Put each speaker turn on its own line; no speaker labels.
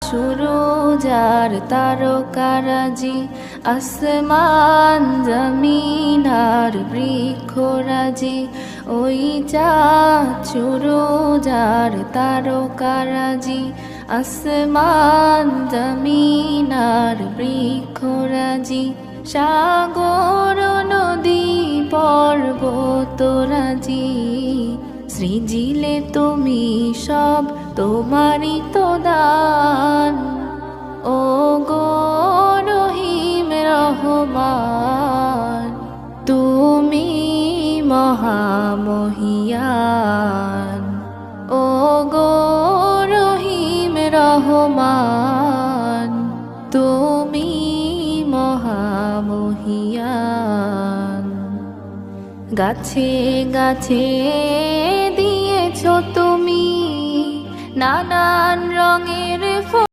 সুরুজার তারকারাজি, আসমান জমিন আর বৃক্ষরাজি। ওই চাঁদ সুরুজার তারকারাজি, আসমান জমিন আর বৃক্ষরাজি। সাগর নদী পর্বতরাজি, সৃজিলে তুমি সব তোমারই তো দান। ও গো রহিম রহমান, তুমি মহামহিয়ান। ও গো রহিম রহমান, তুমি মহামহিয়ান। গাছে গাছে দিয়েছ তুমি নানান রঙের ফুল।